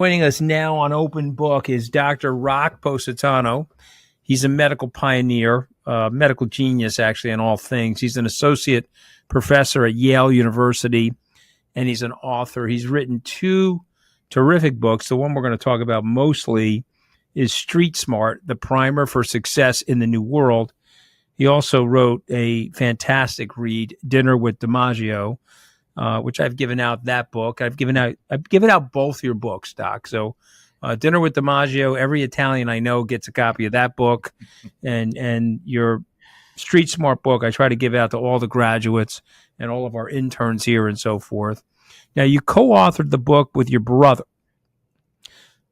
Joining us now on Open Book is Dr. Rock Positano. He's a medical pioneer, medical genius, actually, in all things. He's an associate professor at Yale University, and he's an author. He's written two terrific books. The one we're going to talk about mostly is Street Smart, the primer for success in the new world. He also wrote a fantastic read, Dinner with DiMaggio, which I've given out that book. I've given out both your books, Doc. So Dinner with DiMaggio, every Italian I know gets a copy of that book. And your Street Smart book, I try to give out to all the graduates and all of our interns here and so forth. Now, you co-authored the book with your brother.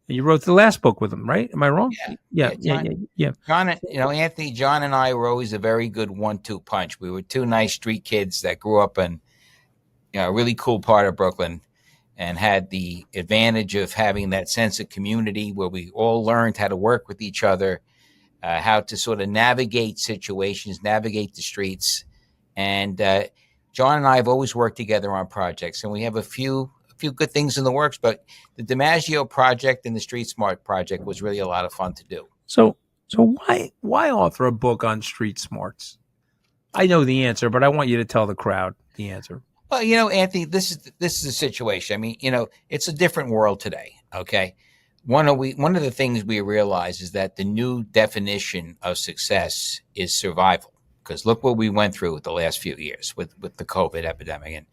You wrote the last book with him, right? Am I wrong? Yeah. John, Anthony, John and I were always a very good 1-2 punch. We were two nice street kids that grew up in a really cool part of Brooklyn and had the advantage of having that sense of community where we all learned how to work with each other, how to sort of navigate situations, navigate the streets. And John and I have always worked together on projects, and we have a few good things in the works, but the DiMaggio project and the Street Smart project was really a lot of fun to do. So why author a book on street smarts? I know the answer, but I want you to tell the crowd the answer. Well, Anthony, this is a situation. I mean, it's a different world today. Okay. One of the things we realize is that the new definition of success is survival, because look what we went through the last few years with the COVID epidemic.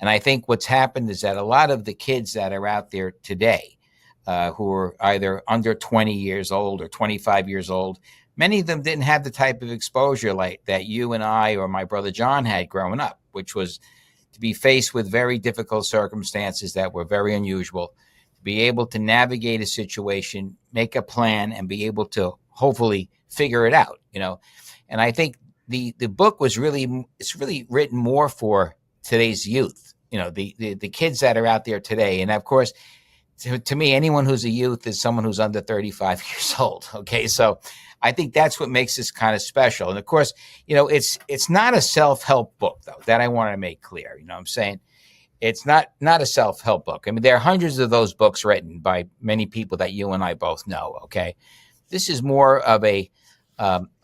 And I think what's happened is that a lot of the kids that are out there today, who are either under 20 years old or 25 years old, many of them didn't have the type of exposure like that you and I or my brother John had growing up, which was to be faced with very difficult circumstances that were very unusual, to be able to navigate a situation, make a plan, and be able to hopefully figure it out, And I think the book it's really written more for today's youth, the kids that are out there today. And of course, to me, anyone who's a youth is someone who's under 35 years old. Okay. So I think that's what makes this kind of special. And of course, it's not a self-help book though, that I want to make clear. I'm saying it's not a self-help book. I mean, there are hundreds of those books written by many people that you and I both know. Okay. This is more of a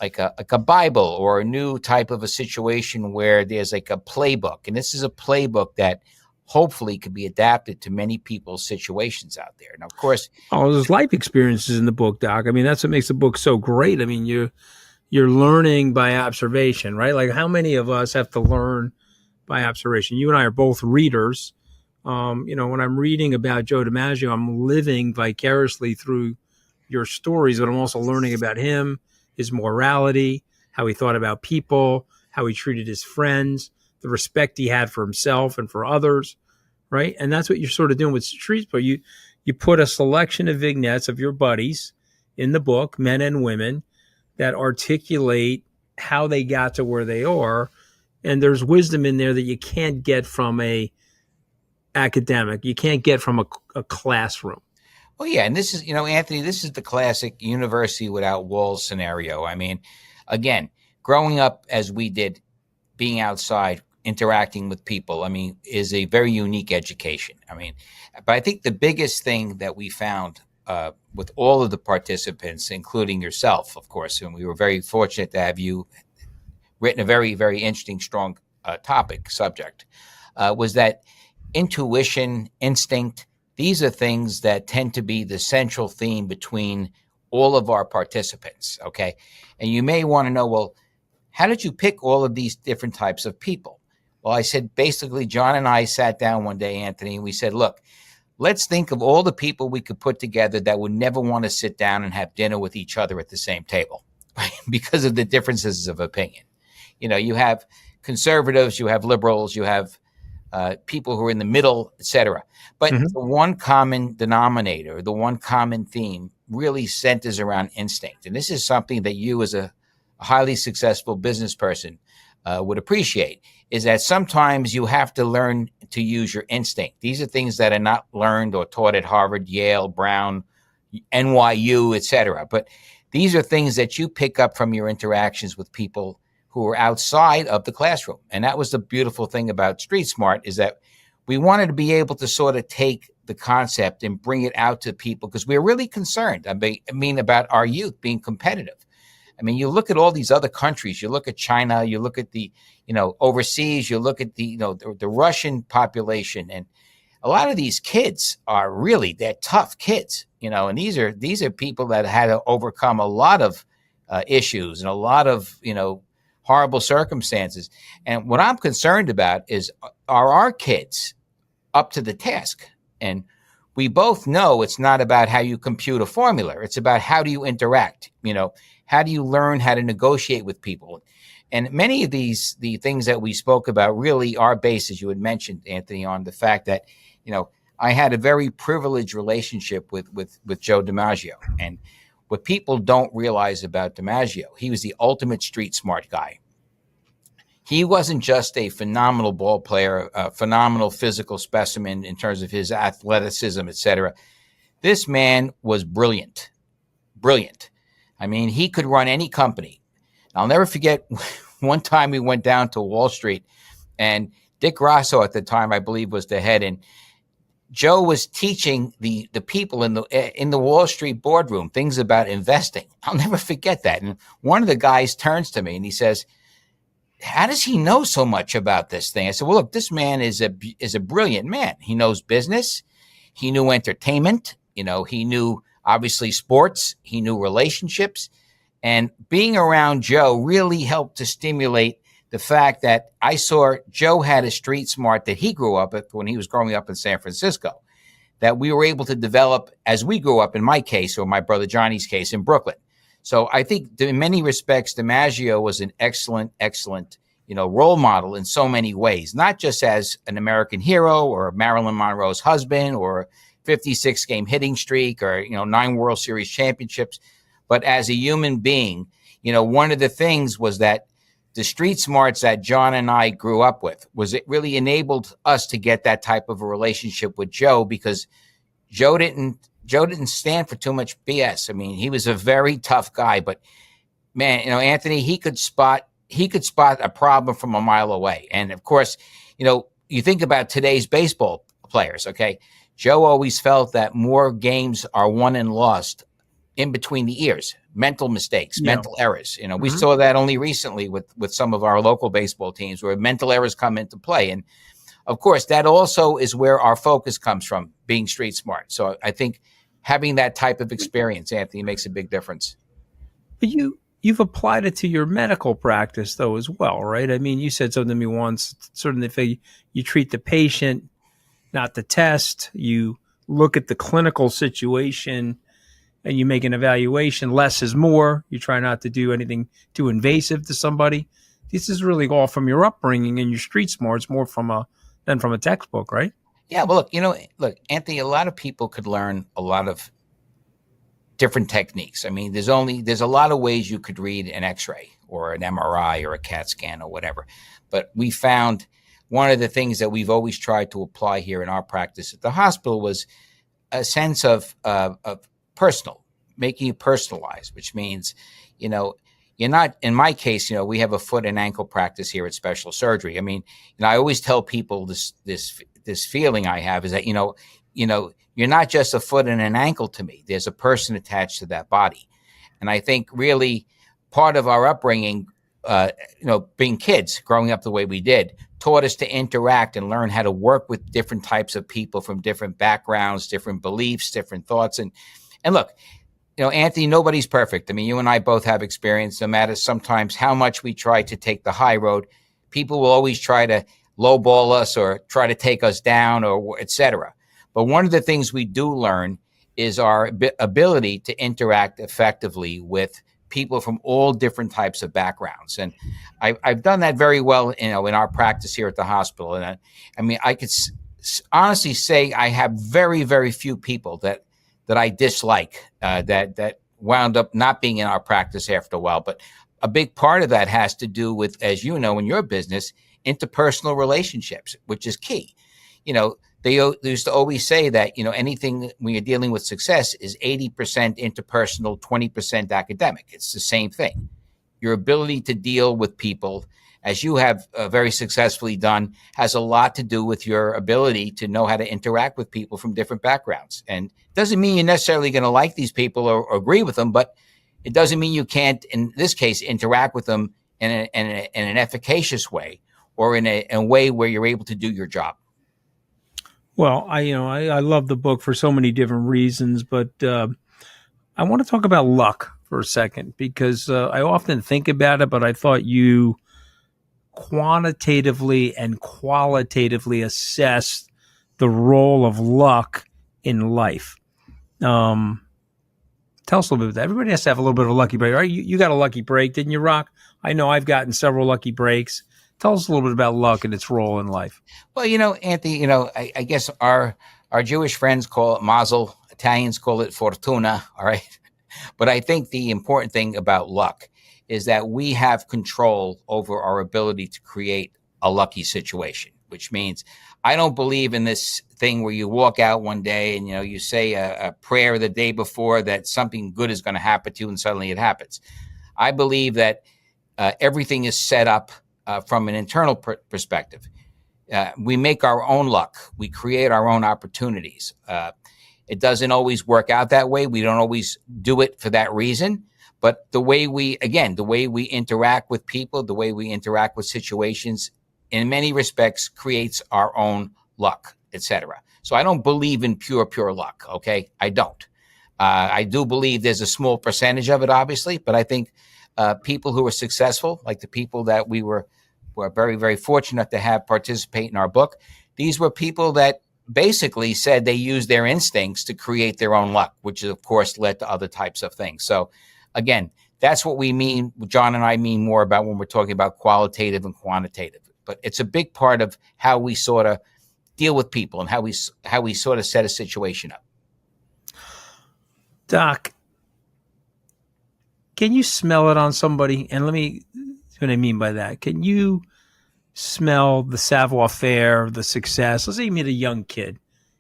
like a Bible or a new type of a situation where there's like a playbook. And this is a playbook that hopefully could be adapted to many people's situations out there. Now, of course, there's life experiences in the book, Doc. I mean, that's what makes the book so great. I mean, you're learning by observation, right? Like, how many of us have to learn by observation? You and I are both readers. When I'm reading about Joe DiMaggio, I'm living vicariously through your stories, but I'm also learning about him, his morality, how he thought about people, how he treated his friends, the respect he had for himself and for others, right? And that's what you're sort of doing with Street Smart. You put a selection of vignettes of your buddies in the book, men and women, that articulate how they got to where they are. And there's wisdom in there that you can't get from a academic. You can't get from a classroom. Well, yeah. And this is, Anthony, this is the classic university without walls scenario. I mean, again, growing up as we did, being outside, interacting with people, is a very unique education. But I think the biggest thing that we found with all of the participants, including yourself, of course, and we were very fortunate to have you written a very, very interesting, strong subject, was that intuition, instinct, these are things that tend to be the central theme between all of our participants, okay? And you may want to know, well, how did you pick all of these different types of people? Well, I said, basically, John and I sat down one day, Anthony, and we said, look, let's think of all the people we could put together that would never want to sit down and have dinner with each other at the same table, right? Because of the differences of opinion. You have conservatives, you have liberals, you have people who are in the middle, et cetera. But the one common denominator, the one common theme really centers around instinct. And this is something that you as a highly successful business person would appreciate, is that sometimes you have to learn to use your instinct. These are things that are not learned or taught at Harvard, Yale, Brown, NYU, et cetera. But these are things that you pick up from your interactions with people who are outside of the classroom. And that was the beautiful thing about Street Smart, is that we wanted to be able to sort of take the concept and bring it out to people because we're really concerned. I mean, about our youth being competitive. I mean, you look at all these other countries, you look at China, you look at the, overseas, you look at the, the Russian population, and a lot of these kids are really, they're tough kids, and these are people that had to overcome a lot of issues and a lot of, horrible circumstances. And what I'm concerned about is, are our kids up to the task? And we both know it's not about how you compute a formula. It's about how do you interact, how do you learn how to negotiate with people? And many of the things that we spoke about really are based, as you had mentioned, Anthony, on the fact that, I had a very privileged relationship with Joe DiMaggio. And what people don't realize about DiMaggio, he was the ultimate street smart guy. He wasn't just a phenomenal ball player, a phenomenal physical specimen in terms of his athleticism, et cetera. This man was brilliant, brilliant. I mean, he could run any company. I'll never forget one time we went down to Wall Street, and Dick Grasso at the time, I believe, was the head, and Joe was teaching the people in the Wall Street boardroom things about investing. I'll never forget that. And one of the guys turns to me and he says, "How does he know so much about this thing?" I said, "Well, look, this man is a brilliant man. He knows business. He knew entertainment. He knew obviously sports. He knew relationships. And being around Joe really helped to stimulate the fact that I saw Joe had a street smart that he grew up with when he was growing up in San Francisco, that we were able to develop as we grew up, in my case, or my brother Johnny's case, in Brooklyn. So I think in many respects, DiMaggio was an excellent, role model in so many ways, not just as an American hero or Marilyn Monroe's husband or 56 game hitting streak or, 9 World Series championships, but as a human being. One of the things was that the street smarts that John and I grew up with was it really enabled us to get that type of a relationship with Joe, because Joe didn't stand for too much BS. I mean, he was a very tough guy, but man, Anthony, he could spot a problem from a mile away. And of course, you think about today's baseball players, okay? Joe always felt that more games are won and lost in between the ears, mental mistakes, mental errors. We saw that only recently with some of our local baseball teams where mental errors come into play. And of course, that also is where our focus comes from, being street smart. So I think having that type of experience, Anthony, makes a big difference. But you've applied it to your medical practice, though, as well, right? I mean, you said something to me once, sort of you treat the patient, not the test. You look at the clinical situation and you make an evaluation. Less is more. You try not to do anything too invasive to somebody. This is really all from your upbringing and your street smarts, more than from a textbook, right? Yeah, well, look, Anthony, a lot of people could learn a lot of different techniques. I mean, there's a lot of ways you could read an X-ray or an MRI or a CAT scan or whatever. But we found one of the things that we've always tried to apply here in our practice at the hospital was a sense of personal, making it personalized, which means, you're not, in my case, we have a foot and ankle practice here at Special Surgery. I mean, I always tell people this feeling I have is that, you're not just a foot and an ankle to me. There's a person attached to that body. And I think really part of our upbringing, being kids, growing up the way we did, taught us to interact and learn how to work with different types of people from different backgrounds, different beliefs, different thoughts. And look, Anthony, nobody's perfect. I mean, you and I both have experience. No matter sometimes how much we try to take the high road, people will always try to lowball us or try to take us down or et cetera. But one of the things we do learn is our ability to interact effectively with people from all different types of backgrounds. And I've done that very well, in our practice here at the hospital. And I mean, I could honestly say I have very, very few people that I dislike, that wound up not being in our practice after a while. But a big part of that has to do with, as you know, in your business, interpersonal relationships, which is key. They used to always say that, anything when you're dealing with success is 80% interpersonal, 20% academic. It's the same thing. Your ability to deal with people as you have very successfully done, has a lot to do with your ability to know how to interact with people from different backgrounds. And it doesn't mean you're necessarily going to like these people or agree with them, but it doesn't mean you can't, in this case, interact with them in an efficacious way, or in a way where you're able to do your job. Well, I love the book for so many different reasons, but I want to talk about luck for a second, because I often think about it, but I thought you quantitatively and qualitatively assessed the role of luck in life. Tell us a little bit about that. Everybody has to have a little bit of a lucky break. Right? You got a lucky break, didn't you, Rock? I know I've gotten several lucky breaks. Tell us a little bit about luck and its role in life. Well, Anthony, I guess our Jewish friends call it mazel. Italians call it fortuna. All right. But I think the important thing about luck is that we have control over our ability to create a lucky situation, which means I don't believe in this thing where you walk out one day and, you say a prayer the day before that something good is going to happen to you and suddenly it happens. I believe that everything is set up from an internal perspective. We make our own luck. We create our own opportunities. It doesn't always work out that way. We don't always do it for that reason. But the way we interact with people, the way we interact with situations, in many respects, creates our own luck, etc. So I don't believe in pure luck. Okay, I don't. I do believe there's a small percentage of it, obviously, but I think people who are successful, like the people that we were very, very fortunate to have participate in our book, these were people that basically said they used their instincts to create their own luck, which of course led to other types of things. So again, that's what we mean. John and I mean more about when we're talking about qualitative and quantitative, but it's a big part of how we sort of deal with people and how we sort of set a situation up. Doc, can you smell it on somebody? And what I mean by that. Can you smell the savoir-faire, the success? Let's say you meet a young kid,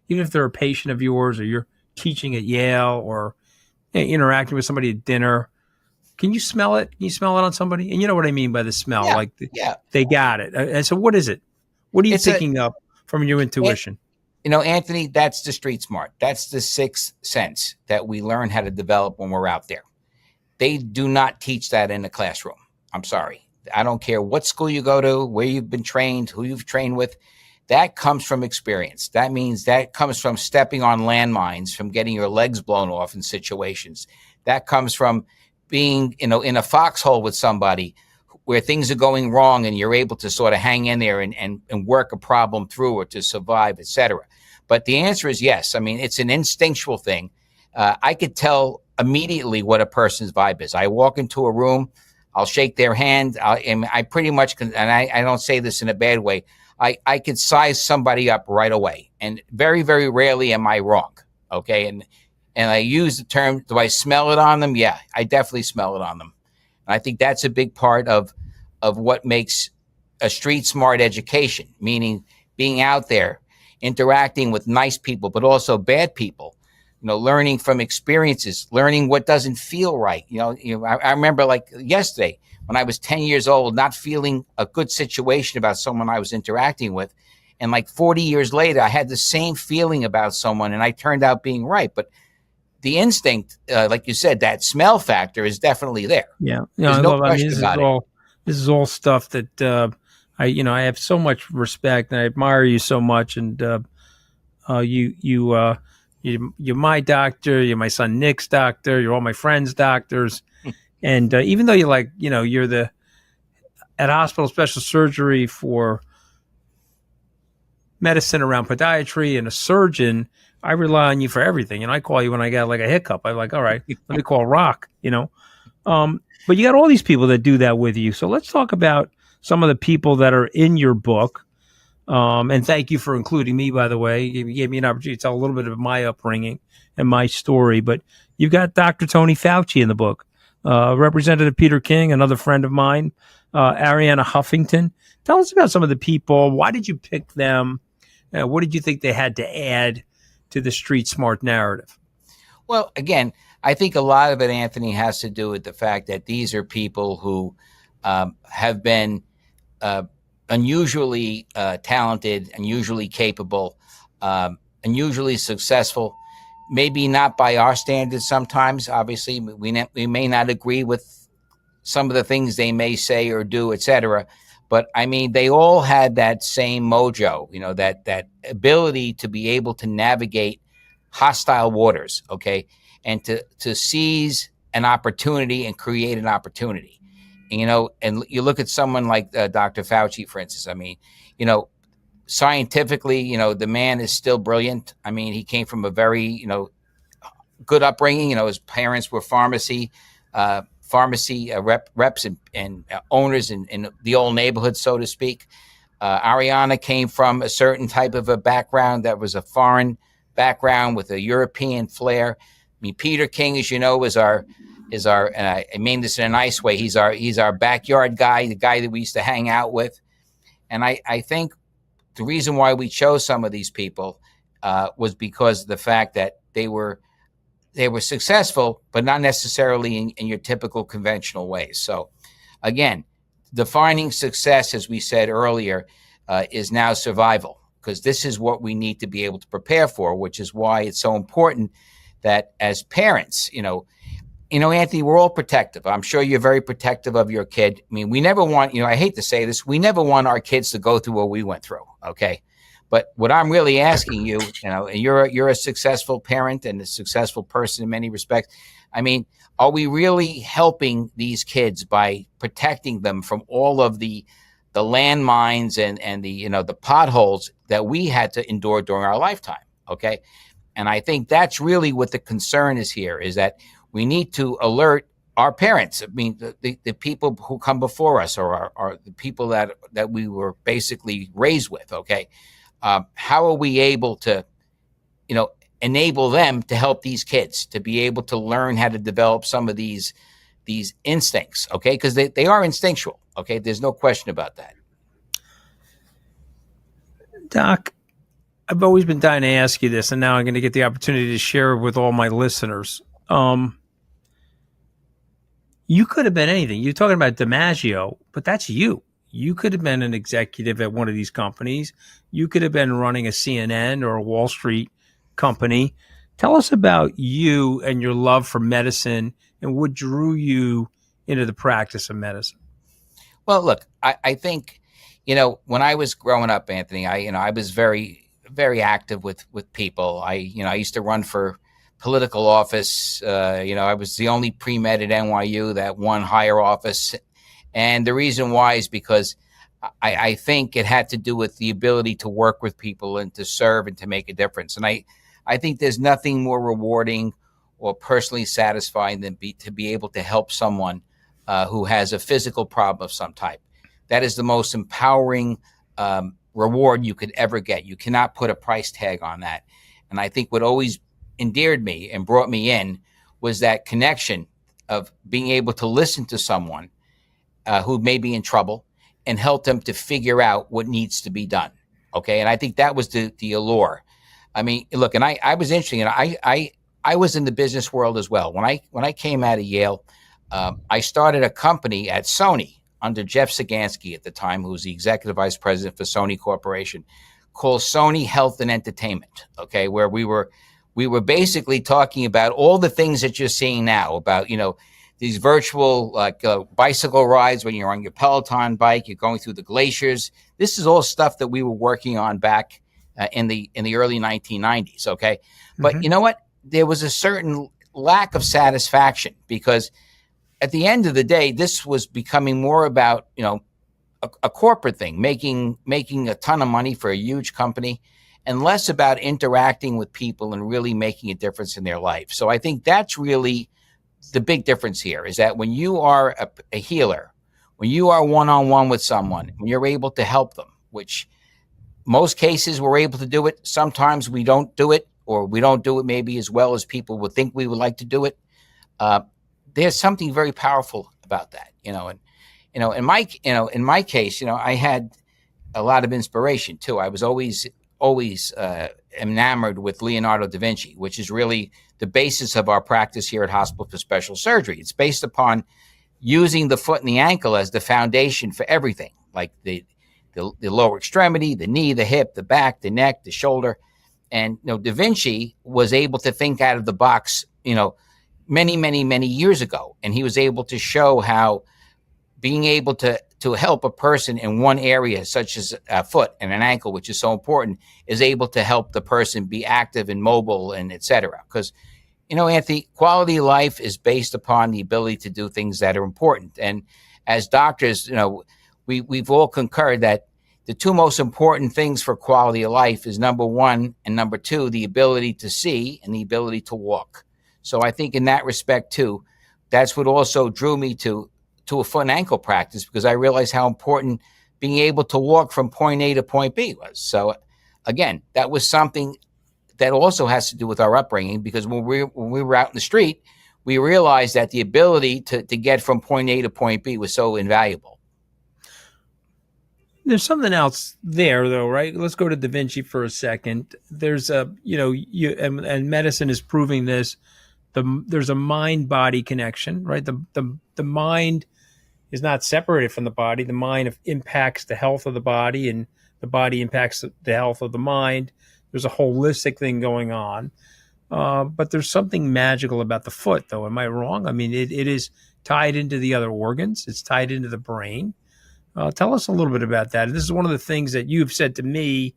even if they're a patient of yours or you're teaching at Yale or interacting with somebody at dinner. Can you smell it? Can you smell it on somebody? And you know what I mean by the smell. Yeah. They got it. And so what is it? What are you picking up from your intuition? Anthony, that's the street smart. That's the sixth sense that we learn how to develop when we're out there. They do not teach that in the classroom. I'm sorry. I don't care what school you go to, where you've been trained, who you've trained with. That comes from experience. That means that comes from stepping on landmines, from getting your legs blown off in situations. That comes from being, in a foxhole with somebody where things are going wrong and you're able to sort of hang in there and work a problem through or to survive, et cetera. But the answer is yes. I mean, it's an instinctual thing. I could tell immediately what a person's vibe is. I walk into a room, I'll shake their hand. I pretty much can, and I don't say this in a bad way. I could size somebody up right away, and very, very rarely am I wrong. Okay, and I use the term, do I smell it on them? Yeah, I definitely smell it on them. And I think that's a big part of what makes a street smart education, meaning being out there, interacting with nice people, but also bad people. Learning from experiences, learning what doesn't feel right. I remember like yesterday when I was 10 years old, not feeling a good situation about someone I was interacting with. And like 40 years later, I had the same feeling about someone and I turned out being right. But the instinct, like you said, that smell factor is definitely there. Yeah. There's no question about it. This is all stuff that I have so much respect and I admire you so much. And you're my doctor. You're my son Nick's doctor. You're all my friends' doctors. And even though you're at hospital special surgery for medicine around podiatry and a surgeon, I rely on you for everything. And I call you when I got like a hiccup. I'm like, all right, let me call Rock, But you got all these people that do that with you. So let's talk about some of the people that are in your book. And thank you for including me, by the way. You gave me an opportunity to tell a little bit of my upbringing and my story. But you've got Dr. Tony Fauci in the book, Representative Peter King, another friend of mine, Arianna Huffington. Tell us about some of the people. Why did you pick them? What did you think they had to add to the street smart narrative? Well, again, I think a lot of it, Anthony, has to do with the fact that these are people who have been unusually talented, unusually capable, unusually successful. Maybe not by our standards sometimes. Obviously, we may not agree with some of the things they may say or do, etc. But I mean, they all had that same mojo, that ability to be able to navigate hostile waters, okay, and to seize an opportunity and create an opportunity. And you look at someone like Dr. Fauci, for instance. I mean, scientifically, the man is still brilliant. I mean, he came from a very, good upbringing. His parents were pharmacy reps and owners in the old neighborhood, so to speak. Ariana came from a certain type of a background that was a foreign background with a European flair. I mean, Peter King, as you know, is our, and I mean this in a nice way. He's our backyard guy, the guy that we used to hang out with. And I think the reason why we chose some of these people was because of the fact that they were successful, but not necessarily in your typical conventional ways. So again, defining success, as we said earlier, is now survival, because this is what we need to be able to prepare for, which is why it's so important that as parents, Anthony, we're all protective. I'm sure you're very protective of your kid. I mean, we never want, I hate to say this, we never want our kids to go through what we went through. Okay. But what I'm really asking you, and you're a successful parent and a successful person in many respects. I mean, are we really helping these kids by protecting them from all of the landmines and the potholes that we had to endure during our lifetime? Okay. And I think that's really what the concern is here, is that we need to alert our parents. I mean, the people who come before us, or the people that we were basically raised with. Okay. How are we able to, enable them to help these kids to be able to learn how to develop some of these instincts? Okay. Because they are instinctual. Okay. There's no question about that. Doc, I've always been dying to ask you this, and now I'm going to get the opportunity to share it with all my listeners. You could have been anything. You're talking about DiMaggio, but that's you. You could have been an executive at one of these companies. You could have been running a CNN or a Wall Street company. Tell us about you and your love for medicine and what drew you into the practice of medicine. Well, look, I think, when I was growing up, Anthony, I was very, very active with people. I used to run for political office. I was the only pre-med at NYU that won higher office. And the reason why is because I think it had to do with the ability to work with people and to serve and to make a difference. And I think there's nothing more rewarding or personally satisfying than to be able to help someone who has a physical problem of some type. That is the most empowering reward you could ever get. You cannot put a price tag on that. And I think what always endeared me and brought me in was that connection of being able to listen to someone who may be in trouble and help them to figure out what needs to be done. Okay. And I think that was the allure. I mean, look, and I was interesting, and I was in the business world as well. When I came out of Yale, I started a company at Sony under Jeff Sagansky at the time, who was the executive vice president for Sony Corporation, called Sony Health and Entertainment. Okay. Where we were basically talking about all the things that you're seeing now about, these virtual bicycle rides when you're on your Peloton bike, you're going through the glaciers. This is all stuff that we were working on back in the early 1990s. Okay. Mm-hmm. But you know what? There was a certain lack of satisfaction, because at the end of the day, this was becoming more about, a corporate thing, making a ton of money for a huge company, and less about interacting with people and really making a difference in their life. So I think that's really the big difference here, is that when you are a healer, when you are one-on-one with someone, when you're able to help them, which most cases we're able to do it. Sometimes we don't do it, or we don't do it maybe as well as people would think we would like to do it. There's something very powerful about that, and, in my case, I had a lot of inspiration too. I was always enamored with Leonardo da Vinci, which is really the basis of our practice here at Hospital for Special Surgery. It's based upon using the foot and the ankle as the foundation for everything. like the lower extremity, the knee, the hip, the back, the neck, the shoulder. And Da Vinci was able to think out of the box, many, many, many years ago. And he was able to show how being able to help a person in one area, such as a foot and an ankle, which is so important, is able to help the person be active and mobile and et cetera. Because, Anthony, quality of life is based upon the ability to do things that are important. And as doctors, we've all concurred that the two most important things for quality of life is number one and number two, the ability to see and the ability to walk. So I think in that respect too, that's what also drew me to a foot and ankle practice, because I realized how important being able to walk from point A to point B was. So again, that was something that also has to do with our upbringing, because when we were out in the street, we realized that the ability to get from point A to point B was so invaluable. There's something else there, though, right? Let's go to Da Vinci for a second. There's and medicine is proving this. There's a mind-body connection, right? The mind is not separated from the body. The mind impacts the health of the body, and the body impacts the health of the mind. There's a holistic thing going on. But there's something magical about the foot, though. Am I wrong? I mean, it is tied into the other organs. It's tied into the brain. Tell us a little bit about that. And this is one of the things that you've said to me,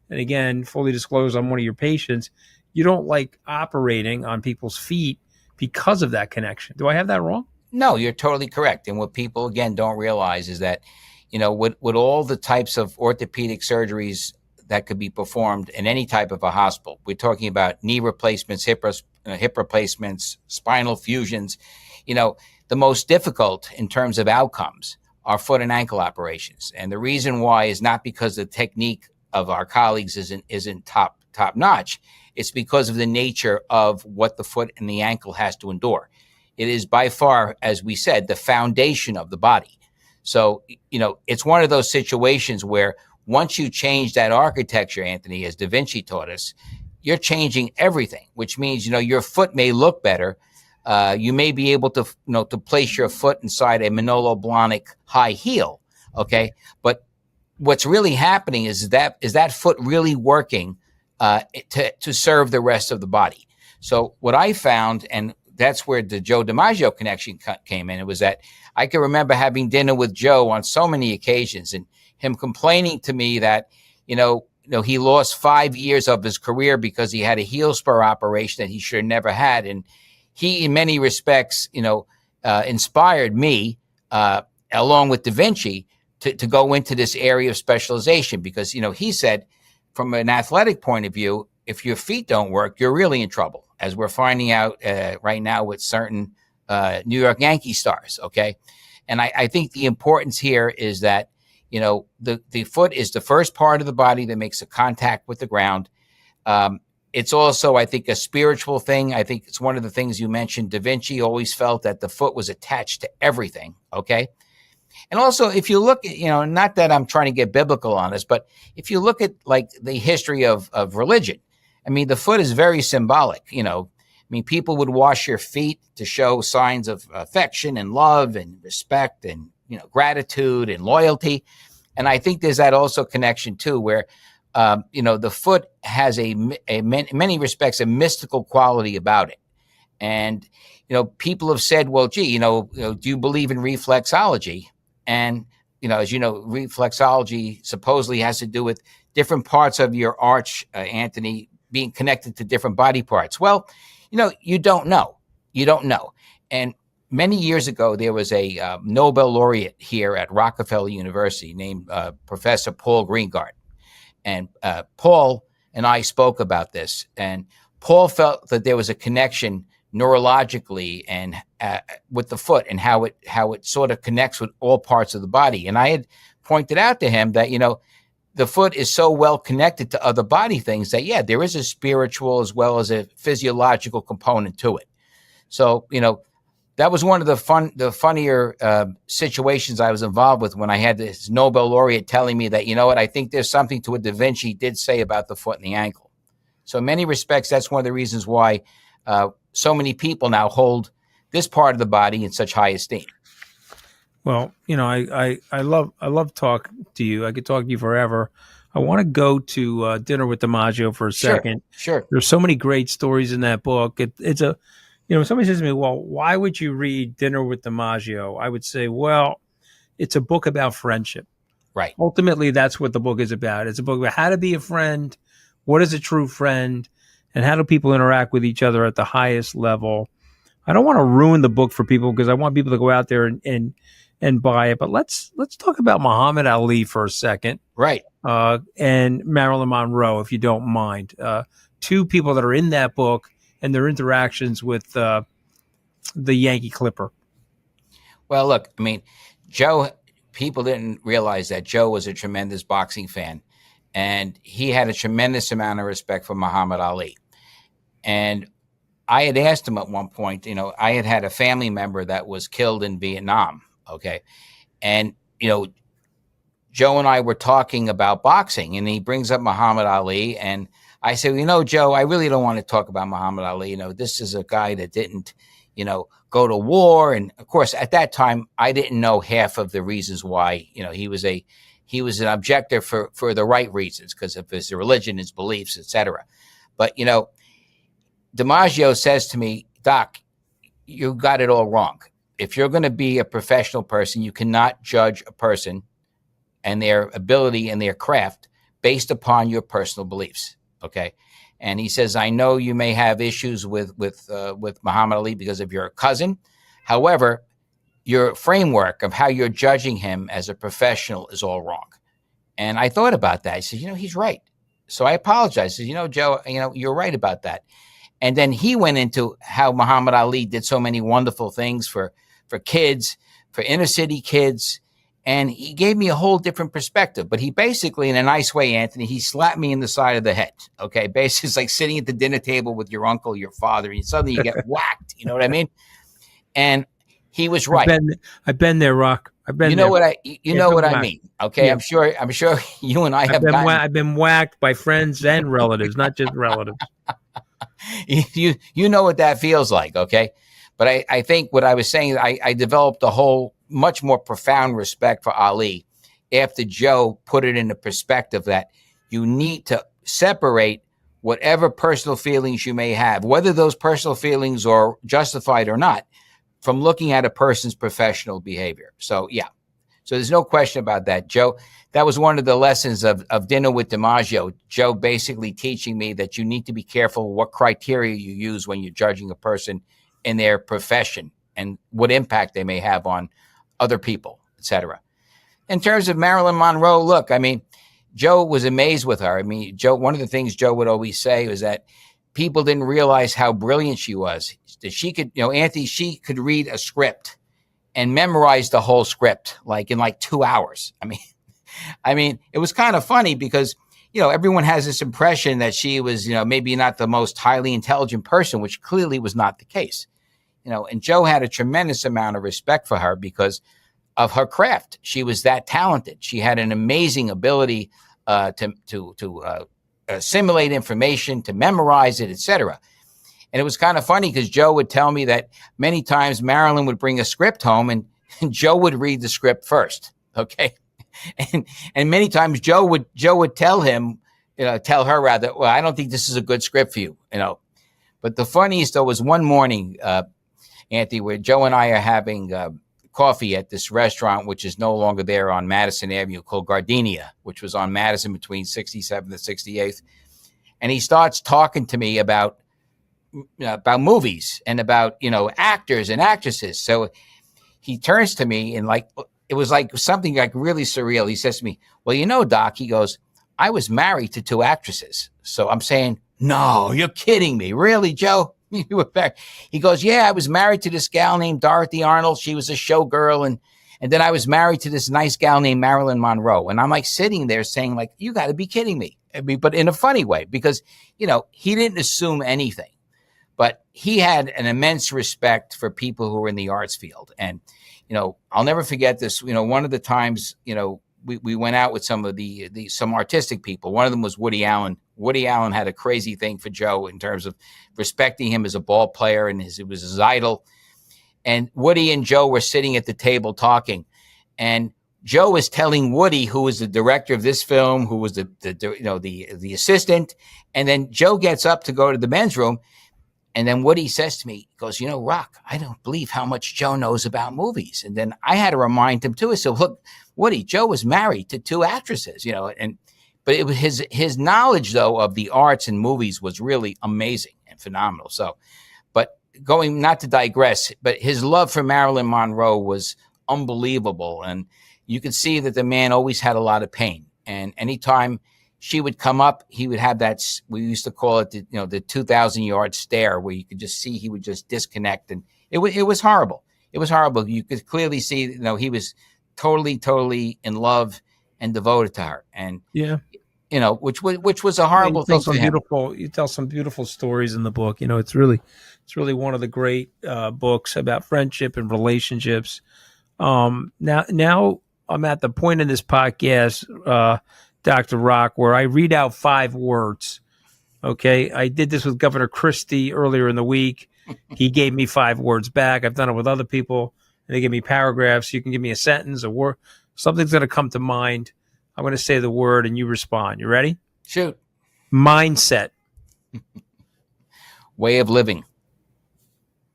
and again, fully disclosed, I'm one of your patients. You don't like operating on people's feet because of that connection. Do I have that wrong? No, you're totally correct. And what people, again, don't realize is that, with all the types of orthopedic surgeries that could be performed in any type of a hospital, we're talking about knee replacements, hip replacements, spinal fusions, the most difficult in terms of outcomes are foot and ankle operations. And the reason why is not because the technique of our colleagues isn't top notch. It's because of the nature of what the foot and the ankle has to endure. It is by far, as we said, the foundation of the body. So, it's one of those situations where once you change that architecture, Anthony, as Da Vinci taught us, you're changing everything, which means, your foot may look better. You may be able to, to place your foot inside a Manolo Blahnik high heel. Okay. But what's really happening is that foot really working to serve the rest of the body. So what I found, and that's where the Joe DiMaggio connection came in, it was that I can remember having dinner with Joe on so many occasions and him complaining to me that, he lost 5 years of his career because he had a heel spur operation that he should have never had. And he, in many respects, inspired me, along with Da Vinci, to go into this area of specialization, because, he said, from an athletic point of view, if your feet don't work, you're really in trouble, as we're finding out right now with certain New York Yankee stars. Okay. And I think the importance here is that, the foot is the first part of the body that makes a contact with the ground. It's also, I think, a spiritual thing. I think it's one of the things you mentioned. Da Vinci always felt that the foot was attached to everything. Okay. And also, if you look at, not that I'm trying to get biblical on this, but if you look at like the history of religion, I mean, the foot is very symbolic. People would wash your feet to show signs of affection and love and respect and, gratitude and loyalty. And I think there's that also connection too, where, the foot has in many respects, a mystical quality about it. And, people have said, well, gee, do you believe in reflexology? And, as you know, reflexology supposedly has to do with different parts of your arch, Anthony, being connected to different body parts. Well, you don't know. You don't know. And many years ago, there was a Nobel laureate here at Rockefeller University named Professor Paul Greengard. And Paul and I spoke about this. And Paul felt that there was a connection neurologically and with the foot, and how it sort of connects with all parts of the body. And I had pointed out to him that, the foot is so well connected to other body things that, yeah, there is a spiritual as well as a physiological component to it. So, that was one of the funnier situations I was involved with, when I had this Nobel laureate telling me that, I think there's something to what Da Vinci did say about the foot and the ankle. So in many respects, that's one of the reasons why so many people now hold this part of the body in such high esteem. Well, I love talking to you. I could talk to you forever. I want to go to Dinner with DiMaggio for a Sure, second. sure. There's so many great stories in that book. It's a, somebody says to me, "Well, why would you read Dinner with DiMaggio?" I would say, "Well, it's a book about friendship. Right. Ultimately, that's what the book is about. It's a book about how to be a friend, what is a true friend, and how do people interact with each other at the highest level." I don't want to ruin the book for people because I want people to go out there and buy it. But let's talk about Muhammad Ali for a second, Right. and Marilyn Monroe, if you don't mind. Two people that are in that book and their interactions with the Yankee Clipper. Well, look, I mean, Joe, people didn't realize that Joe was a tremendous boxing fan, and he had a tremendous amount of respect for Muhammad Ali. And I had asked him at one point, I had a family member that was killed in Vietnam. Okay. And, Joe and I were talking about boxing, and he brings up Muhammad Ali. And I said, Joe, I really don't want to talk about Muhammad Ali. This is a guy that didn't, go to war. And of course, at that time, I didn't know half of the reasons why, he was an objector for the right reasons, because of his religion, his beliefs, etc. But, DiMaggio says to me, "Doc, you got it all wrong. If you're going to be a professional person, you cannot judge a person and their ability and their craft based upon your personal beliefs." Okay. And he says, "I know you may have issues with Muhammad Ali because of your cousin. However, your framework of how you're judging him as a professional is all wrong." And I thought about that. I said, he's right. So I apologized. I said, Joe, you're right about that. And then he went into how Muhammad Ali did so many wonderful things for kids, for inner city kids. And he gave me a whole different perspective. But he basically, in a nice way, Anthony, he slapped me in the side of the head. Okay. Basically, it's like sitting at the dinner table with your uncle, your father, and suddenly you get whacked. You know what I mean? And he was right. I've been there, Rock. I've been You know there. what I mean. Okay. Yeah. I'm sure you and I have I've been whacked by friends and relatives, not just relatives. You know what that feels like, okay? But I think what I was saying, I developed a whole much more profound respect for Ali after Joe put it into perspective that you need to separate whatever personal feelings you may have, whether those personal feelings are justified or not, from looking at a person's professional behavior. So, yeah. So there's no question about that, Joe. That was one of the lessons of Dinner with DiMaggio. Joe basically teaching me that you need to be careful what criteria you use when you're judging a person in their profession and what impact they may have on other people, etc. In terms of Marilyn Monroe, look, I mean, Joe was amazed with her. I mean, Joe, one of the things Joe would always say was that people didn't realize how brilliant she was. That she could, Anthony, she could read a script and memorize the whole script in 2 hours. I mean, it was kind of funny because, everyone has this impression that she was, maybe not the most highly intelligent person, which clearly was not the case. And Joe had a tremendous amount of respect for her because of her craft. She was that talented. She had an amazing ability to assimilate information, to memorize it, etc. And it was kind of funny because Joe would tell me that many times Marilyn would bring a script home and Joe would read the script first. Okay. And many times Joe would tell her rather, "Well, I don't think this is a good script for you, But the funniest though was one morning, Anthony, where Joe and I are having coffee at this restaurant, which is no longer there on Madison Avenue, called Gardenia, which was on Madison between 67th and 68th. And he starts talking to me about movies and about, actors and actresses. So he turns to me and it was like something really surreal. He says to me, "Well, Doc," he goes, "I was married to 2 actresses." So I'm saying, "No, you're kidding me. Really, Joe?" You were back. He goes, "Yeah, I was married to this gal named Dorothy Arnold. She was a showgirl. And then I was married to this nice gal named Marilyn Monroe." And I'm sitting there saying "You got to be kidding me." But in a funny way, because, he didn't assume anything. But he had an immense respect for people who were in the arts field. And, I'll never forget this. One of the times, we went out with some of some artistic people. One of them was Woody Allen. Woody Allen had a crazy thing for Joe in terms of respecting him as a ball player, and it was his idol. And Woody and Joe were sitting at the table talking. And Joe was telling Woody, who was the director of this film, who was the assistant, and then Joe gets up to go to the men's room, and then Woody says to me, he goes, Rock, I don't believe how much Joe knows about movies. And then I had to remind him too. I said, look, Woody, Joe was married to 2 actresses, but it was his knowledge though of the arts and movies was really amazing and phenomenal. So, but going, not to digress, but his love for Marilyn Monroe was unbelievable. And you could see that the man always had a lot of pain. And anytime she would come up, he would have that, we used to call it, the 2,000-yard stare, where you could just see he would just disconnect. And it was horrible. It was horrible. You could clearly see, he was totally in love and devoted to her. And, which was a horrible thing for him. You tell some beautiful stories in the book. It's really one of the great books about friendship and relationships. Now I'm at the point in this podcast, Dr. Rock, where I read out 5 words. Okay. I did this with Governor Christie earlier in the week. He gave me 5 words back. I've done it with other people, and they give me paragraphs. You can give me a sentence, a word, something's going to come to mind. I'm going to say the word and you respond. You ready? Shoot. Mindset. Way of living.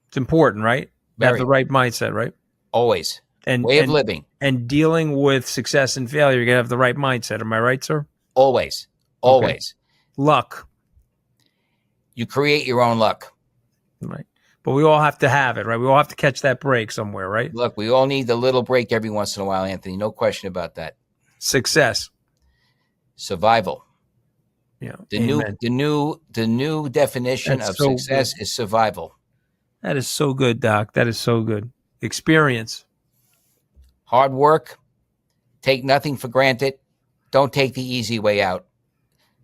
It's important, right? Very. Have the right mindset, right? Always. Way of living. And dealing with success and failure, you're going to have the right mindset. Am I right, sir? Always. Okay. Luck. You create your own luck. Right. But we all have to have it, right? We all have to catch that break somewhere, right? Look, we all need the little break every once in a while, Anthony. No question about that. Success. Survival. Yeah. The new definition of success is survival. That is so good, Doc. That is so good. Experience. Hard work. Take nothing for granted. Don't take the easy way out.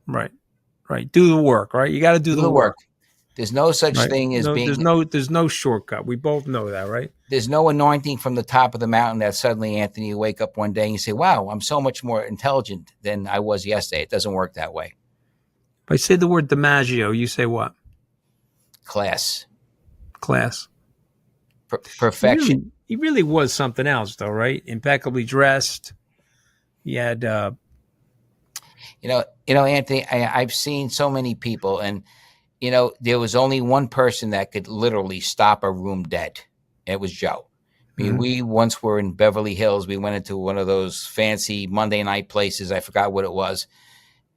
Right. Do the work, right? You got to do the work. There's no such thing as being... There's no shortcut. We both know that, right? There's no anointing from the top of the mountain that suddenly, Anthony, you wake up one day and you say, wow, I'm so much more intelligent than I was yesterday. It doesn't work that way. If I say the word DiMaggio, you say what? Class. Perfection. He really was something else, though, right? Impeccably dressed. He had... Anthony, I've seen so many people, and there was only one person that could literally stop a room dead. It was Joe. I mean, we once were in Beverly Hills. We went into one of those fancy Monday night places. I forgot what it was.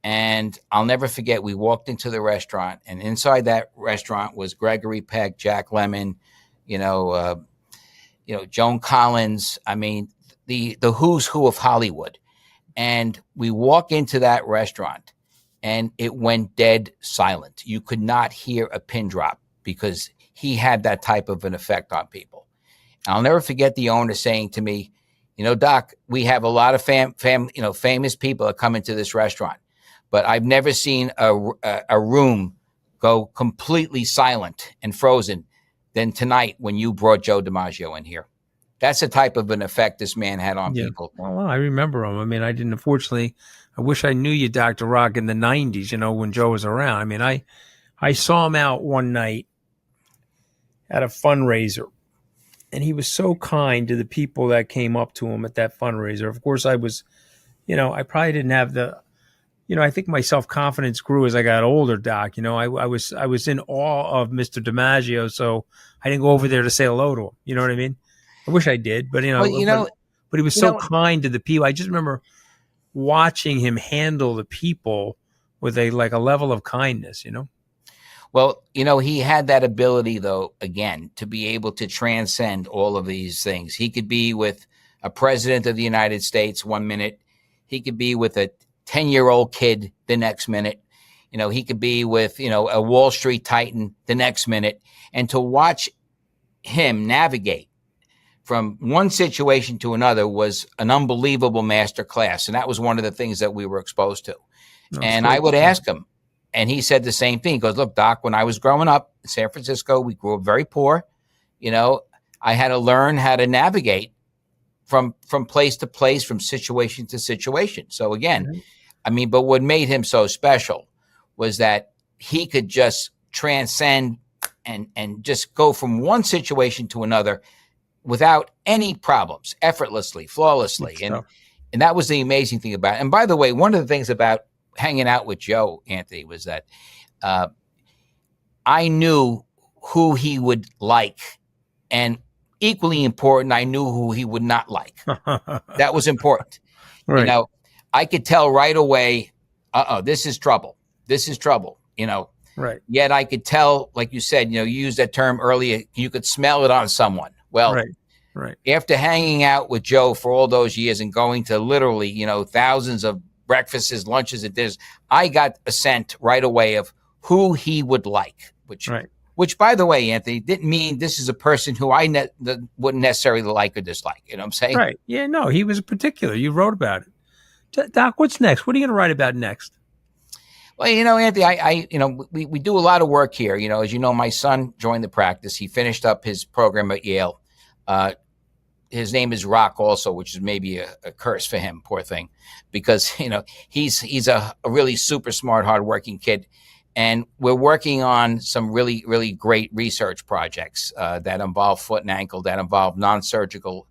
And I'll never forget, we walked into the restaurant, and inside that restaurant was Gregory Peck, Jack Lemmon, Joan Collins. I mean, the who's who of Hollywood. And we walk into that restaurant, and it went dead silent. You could not hear a pin drop because he had that type of an effect on people. And I'll never forget the owner saying to me, Doc, we have a lot of famous people that come into this restaurant, but I've never seen a room go completely silent and frozen than tonight when you brought Joe DiMaggio in here. That's the type of an effect this man had on people. Well, I remember him. I mean, unfortunately, I wish I knew you, Dr. Rock, in the 90s, when Joe was around. I mean, I saw him out one night at a fundraiser, and he was so kind to the people that came up to him at that fundraiser. Of course, I was, I probably didn't have the, I think my self-confidence grew as I got older, Doc. I was in awe of Mr. DiMaggio, so I didn't go over there to say hello to him. You know what I mean? I wish I did, but but he was so kind to the people. I just remember watching him handle the people with a level of kindness, Well, he had that ability, though, again, to be able to transcend all of these things. He could be with a president of the United States one minute. He could be with a 10-year-old kid the next minute. He could be with, a Wall Street titan the next minute. And to watch him navigate from one situation to another was an unbelievable master class. And that was one of the things that we were exposed to. And I would ask him, and he said the same thing. He goes, look, Doc, when I was growing up in San Francisco, we grew up very poor. I had to learn how to navigate from place to place, from situation to situation. So again, but what made him so special was that he could just transcend and just go from one situation to another without any problems, effortlessly, flawlessly. And that was the amazing thing about it. And by the way, one of the things about hanging out with Joe, Anthony, was that I knew who he would like, and equally important, I knew who he would not like. That was important. Right. You know, I could tell right away, this is trouble. This is trouble, you know. Right. Yet I could tell, like you said, you know, you used that term earlier, you could smell it on someone. Well, right. After hanging out with Joe for all those years and going to literally, you know, thousands of breakfasts, lunches, and dinners, I got a scent right away of who he would like, which, by the way, Anthony, didn't mean this is a person who I wouldn't necessarily like or dislike. You know what I'm saying? Right. Yeah, no, he was particular. You wrote about it. Doc, what's next? What are you going to write about next? Well, you know, Anthony, I you know, we do a lot of work here. You know, as you know, my son joined the practice. He finished up his program at Yale. His name is Rock also, which is maybe a curse for him, poor thing, because, you know, he's a really super smart, hardworking kid. And we're working on some really, really great research projects that involve foot and ankle, that involve non-surgical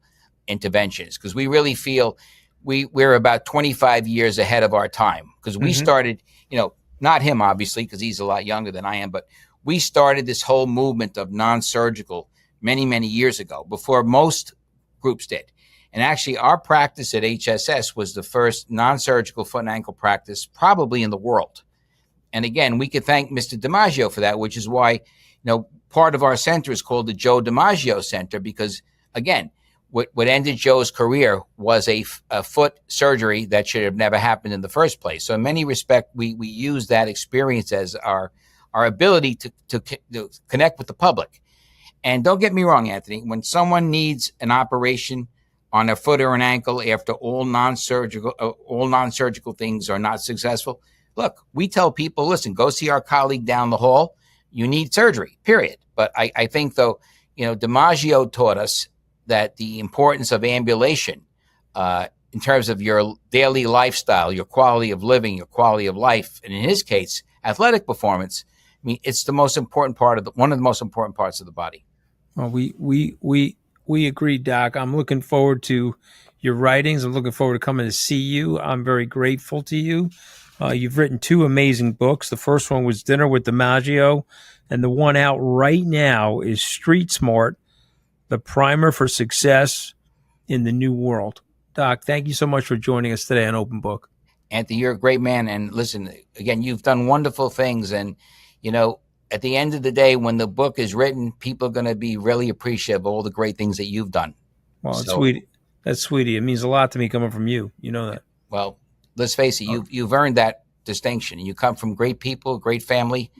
interventions, because we really feel we're about 25 years ahead of our time, because we started, you know, not him, obviously, because he's a lot younger than I am, but we started this whole movement of non-surgical many, many years ago, before most groups did. And actually, our practice at HSS was the first non-surgical foot and ankle practice probably in the world. And again, we could thank Mr. DiMaggio for that, which is why, you know, part of our center is called the Joe DiMaggio Center, because, again, what ended Joe's career was a foot surgery that should have never happened in the first place. So in many respects, we use that experience as our ability to connect with the public. And don't get me wrong, Anthony, when someone needs an operation on a foot or an ankle after all non-surgical things are not successful, look, we tell people, listen, go see our colleague down the hall. You need surgery, period. But I think, though, you know, DiMaggio taught us that the importance of ambulation in terms of your daily lifestyle, your quality of living, your quality of life, and in his case, athletic performance. I mean, it's the most important part of one of the most important parts of the body. Well, we agree, Doc. I'm looking forward to your writings. I'm looking forward to coming to see you. I'm very grateful to you. You've written 2 amazing books. The first one was Dinner with DiMaggio, and the one out right now is Street Smart, the primer for success in the new world. Doc, thank you so much for joining us today on Open Book. Anthony, you're a great man. And listen, again, you've done wonderful things. And, you know, at the end of the day, when the book is written, people are going to be really appreciative of all the great things that you've done. Well, sweetie. That's sweetie. It means a lot to me coming from you. You know that. Well, let's face it, you've earned that distinction. You come from great people, great family,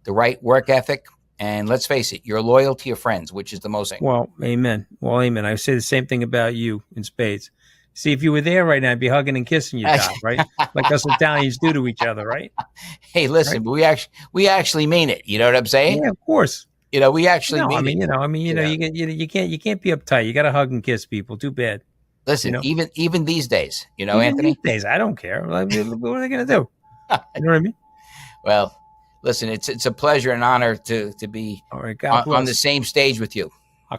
the right work ethic. And let's face it, you're loyal to your friends, which is the most thing. Well, amen. Well, amen. I say the same thing about you in spades. See, if you were there right now, I'd be hugging and kissing you, Doc, right? Like us Italians do to each other, right? Hey, listen, right? we actually mean it. You know what I'm saying? Yeah, of course. You know, we actually mean it. You can't be uptight. You got to hug and kiss people. Too bad. Listen, you know? even these days, you know, Anthony. These days, I don't care. What are they going to do? You know what I mean? Well, listen, it's a pleasure and honor to be on the same stage with you.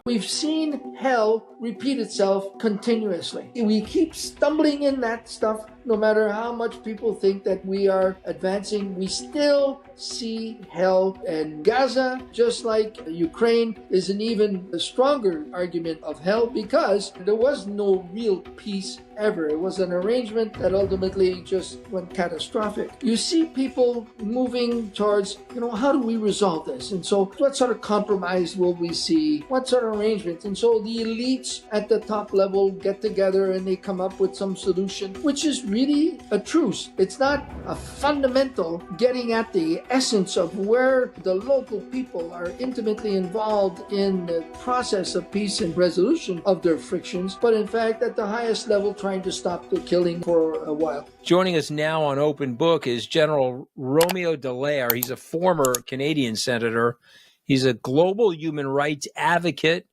We've seen hell repeat itself continuously. We keep stumbling in that stuff. No matter how much people think that we are advancing, we still see hell. And Gaza, just like Ukraine, is an even stronger argument of hell, because there was no real peace ever. It was an arrangement that ultimately just went catastrophic. You see people moving towards, how do we resolve this? And so what sort of compromise will we see? What sort of arrangements? And so the elites at the top level get together and they come up with some solution, which is really a truce. It's not a fundamental getting at the essence of where the local people are intimately involved in the process of peace and resolution of their frictions, but in fact at the highest level trying to stop the killing for a while. Joining us now on Open Book is General Romeo Dallaire. He's a former Canadian senator. He's a global human rights advocate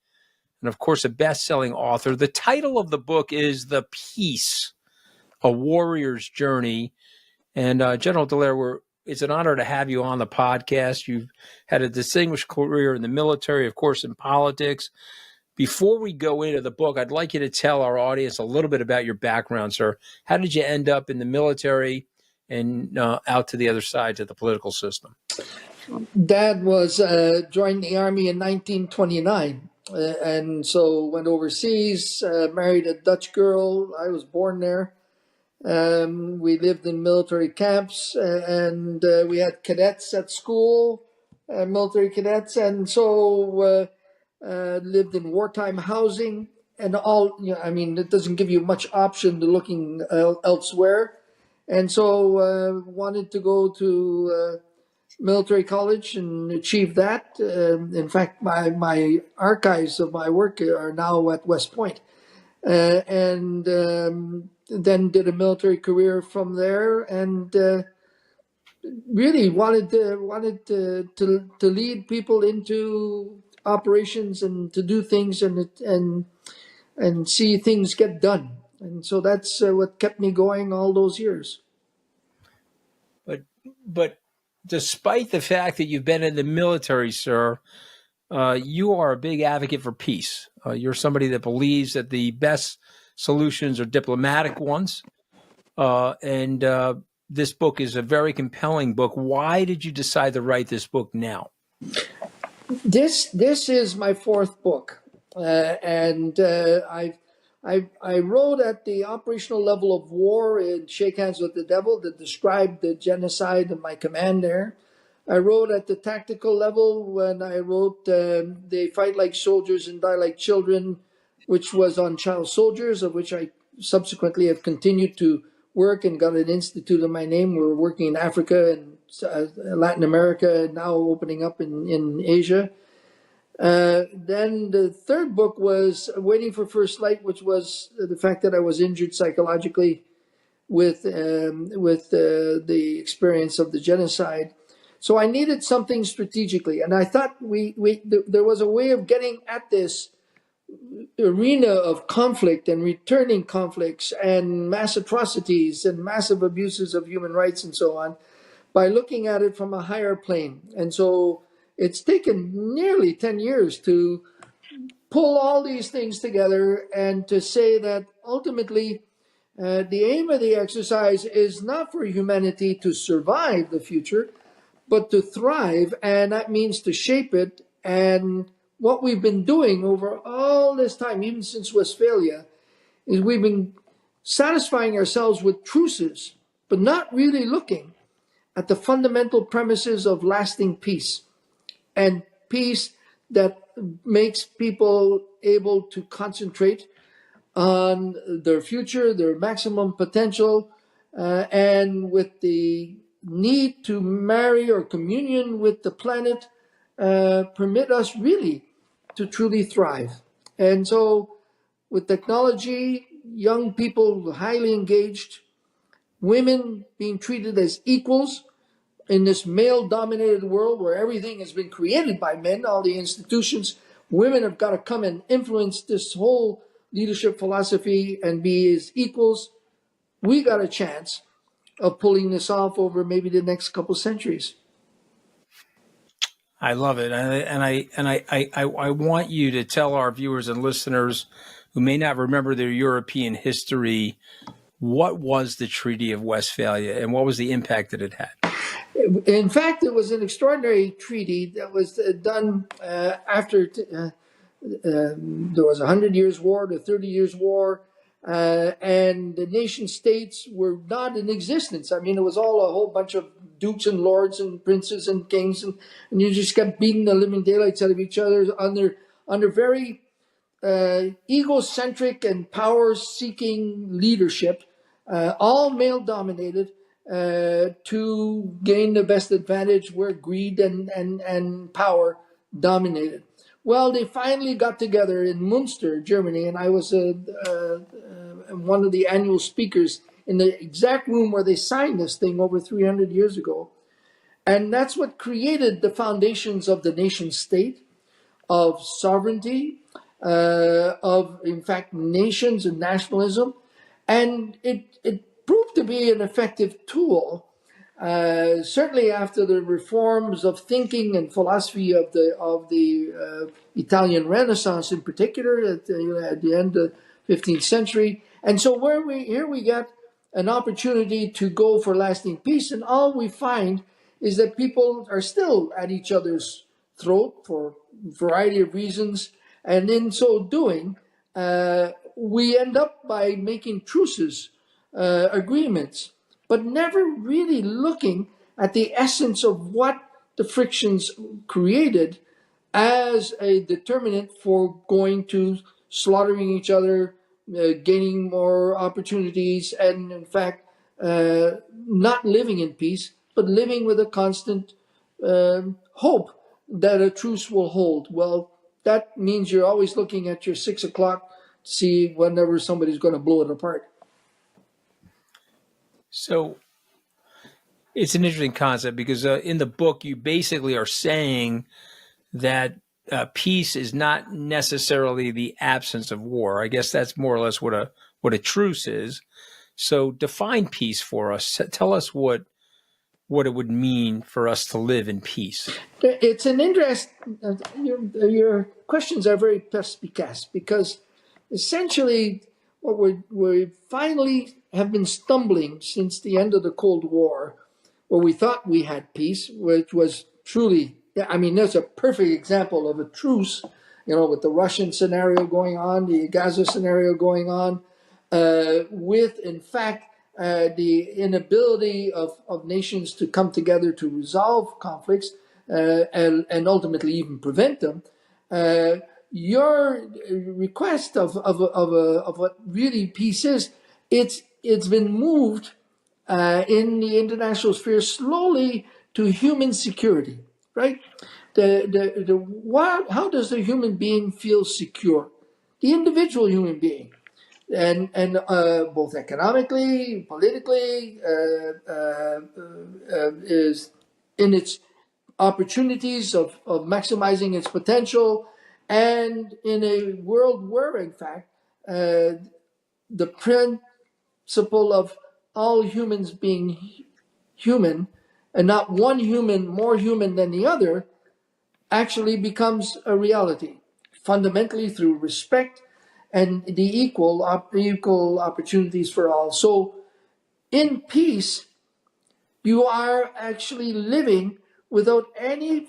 and, of course, a best-selling author. The title of the book is The Peace, A Warrior's Journey. And General Dallaire, it's an honor to have you on the podcast. You've had a distinguished career in the military, of course, in politics. Before we go into the book, I'd like you to tell our audience a little bit about your background, sir. How did you end up in the military and out to the other sides of the political system? Dad was joined the army in 1929, and so went overseas, married a Dutch girl. I was born there. We lived in military camps, and we had cadets at school, military cadets, and so lived in wartime housing. And all, I mean, it doesn't give you much option to looking elsewhere. And so wanted to go to military college and achieve that. In fact, my archives of my work are now at West Point. And then did a military career from there, and really wanted to lead people into operations and to do things and see things get done. And so that's what kept me going all those years. But despite the fact that you've been in the military, sir, you are a big advocate for peace. You're somebody that believes that the best solutions are diplomatic ones. And this book is a very compelling book. Why did you decide to write this book now? This is my fourth book, and I wrote at the operational level of war in Shake Hands with the Devil that described the genocide of my command there. I wrote at the tactical level when I wrote They Fight Like Soldiers and Die Like Children, which was on child soldiers, of which I subsequently have continued to work and got an institute in my name. We're working in Africa and Latin America, and now opening up in Asia. Then the third book was Waiting for First Light, which was the fact that I was injured psychologically with the experience of the genocide. So I needed something strategically, and I thought there was a way of getting at this arena of conflict and returning conflicts and mass atrocities and massive abuses of human rights and so on by looking at it from a higher plane. And so it's taken nearly 10 years to pull all these things together and to say that ultimately the aim of the exercise is not for humanity to survive the future, but to thrive, and that means to shape it. And what we've been doing over all this time, even since Westphalia, is we've been satisfying ourselves with truces, but not really looking at the fundamental premises of lasting peace, and peace that makes people able to concentrate on their future, their maximum potential, and with the need to marry or communion with the planet, permit us really to truly thrive. And so with technology, young people highly engaged, women being treated as equals in this male-dominated world where everything has been created by men, all the institutions, women have got to come and influence this whole leadership philosophy and be as equals. We got a chance of pulling this off over maybe the next couple centuries. I love it, I want you to tell our viewers and listeners who may not remember their European history, what was the Treaty of Westphalia and what was the impact that it had? In fact, it was an extraordinary treaty that was done after there was 100 Years' War, the 30 Years' War, and the nation states were not in existence. I mean, it was all a whole bunch of dukes and lords and princes and kings, and you just kept beating the living daylights out of each other under very egocentric and power-seeking leadership, all male-dominated, to gain the best advantage where greed and power dominated. Well, they finally got together in Munster, Germany, and I was one of the annual speakers in the exact room where they signed this thing over 300 years ago. And that's what created the foundations of the nation state, of sovereignty, of, in fact, nations and nationalism. And it proved to be an effective tool Certainly after the reforms of thinking and philosophy of the Italian Renaissance in particular at the end of the 15th century. And so here we get an opportunity to go for lasting peace, and all we find is that people are still at each other's throat for a variety of reasons, and in so doing, we end up by making truces, agreements, but never really looking at the essence of what the frictions created as a determinant for going to slaughtering each other, gaining more opportunities, and in fact, not living in peace, but living with a constant hope that a truce will hold. Well, that means you're always looking at your 6 o'clock to see whenever somebody's going to blow it apart. So it's an interesting concept because in the book, you basically are saying that peace is not necessarily the absence of war. I guess that's more or less what a truce is. So define peace for us. Tell us what it would mean for us to live in peace. It's an interest. Your questions are very perspicace because essentially what we finally have been stumbling since the end of the Cold War, where we thought we had peace, which was truly, I mean, that's a perfect example of a truce, with the Russian scenario going on, the Gaza scenario going on, with, in fact, the inability of nations to come together to resolve conflicts and ultimately even prevent them. Your request of what really peace is, it's been moved in the international sphere slowly to human security, right? How does the human being feel secure? The individual human being, and both economically, politically, is in its opportunities of maximizing its potential, and in a world where, in fact, the principle of all humans being human and not one human more human than the other actually becomes a reality, fundamentally through respect and the equal opportunities for all. So in peace, you are actually living without any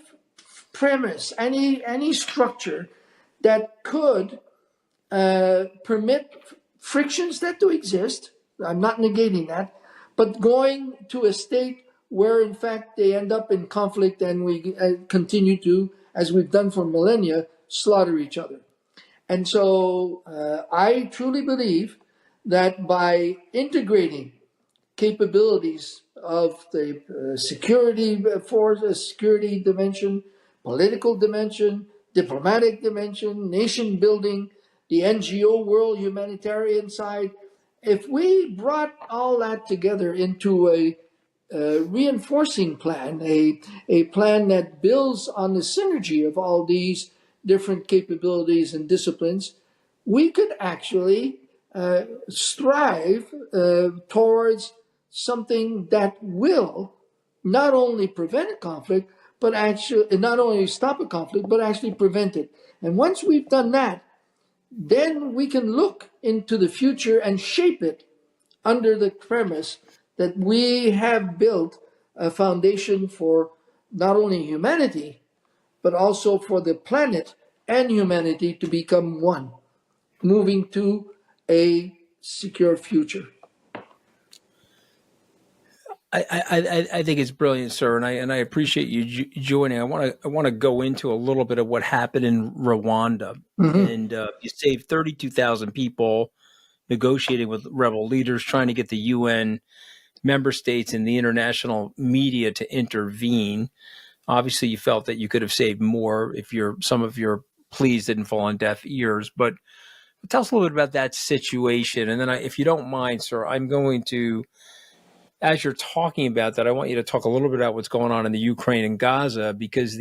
premise, any structure that could permit frictions that do exist. I'm not negating that, but going to a state where, in fact, they end up in conflict and we continue to, as we've done for millennia, slaughter each other. And so I truly believe that by integrating capabilities of the security force, security dimension, political dimension, diplomatic dimension, nation building, the NGO world, humanitarian side, if we brought all that together into a reinforcing plan, a plan that builds on the synergy of all these different capabilities and disciplines, we could actually strive towards something that will not only prevent a conflict, but actually not only stop a conflict, but actually prevent it. And once we've done that, then we can look into the future and shape it under the premise that we have built a foundation for not only humanity, but also for the planet and humanity to become one, moving to a secure future. I think it's brilliant, sir, and I appreciate you joining. I want to go into a little bit of what happened in Rwanda, and you saved 32,000 people negotiating with rebel leaders, trying to get the UN member states and the international media to intervene. Obviously, you felt that you could have saved more if some of your pleas didn't fall on deaf ears. But tell us a little bit about that situation, and then, if you don't mind, sir, I'm going to, as you're talking about that, I want you to talk a little bit about what's going on in the Ukraine and Gaza, because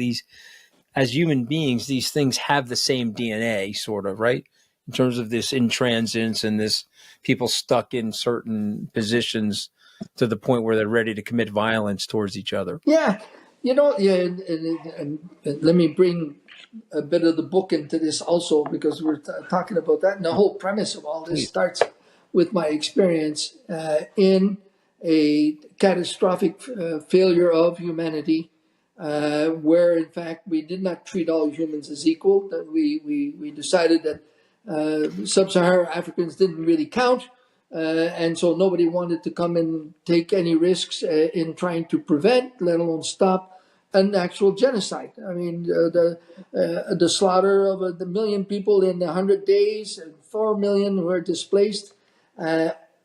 as human beings, these things have the same DNA, sort of, right? In terms of this intransigence and this people stuck in certain positions to the point where they're ready to commit violence towards each other. Yeah, and let me bring a bit of the book into this also, because we're talking about that. And the whole premise of all this starts with my experience in a catastrophic failure of humanity, where in fact we did not treat all humans as equal. That we decided that sub-Saharan Africans didn't really count. And so nobody wanted to come and take any risks in trying to prevent, let alone stop, an actual genocide. I mean, the slaughter of the million people in 100 days, and 4 million were displaced,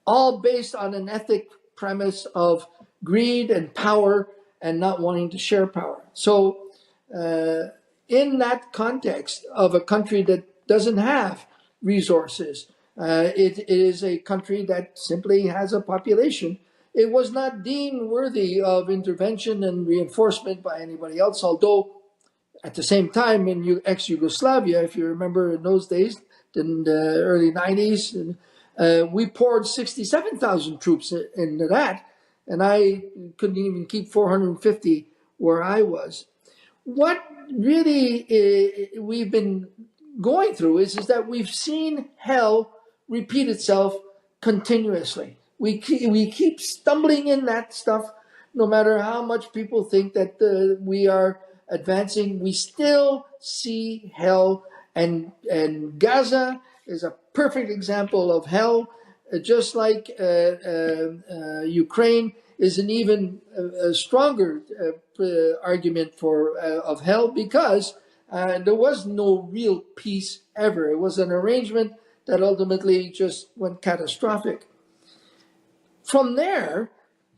all based on an ethic premise of greed and power and not wanting to share power. So in that context of a country that doesn't have resources, it is a country that simply has a population. It was not deemed worthy of intervention and reinforcement by anybody else, although at the same time in ex-Yugoslavia, if you remember in those days, in the early 90s, we poured 67,000 troops into that, and I couldn't even keep 450 where I was. What really we've been going through is that we've seen hell repeat itself continuously. We keep stumbling in that stuff, no matter how much people think that we are advancing. We still see hell, and Gaza is a perfect example of hell. Just like Ukraine is an even stronger argument for of hell, because there was no real peace ever. It was an arrangement that ultimately just went catastrophic. From there,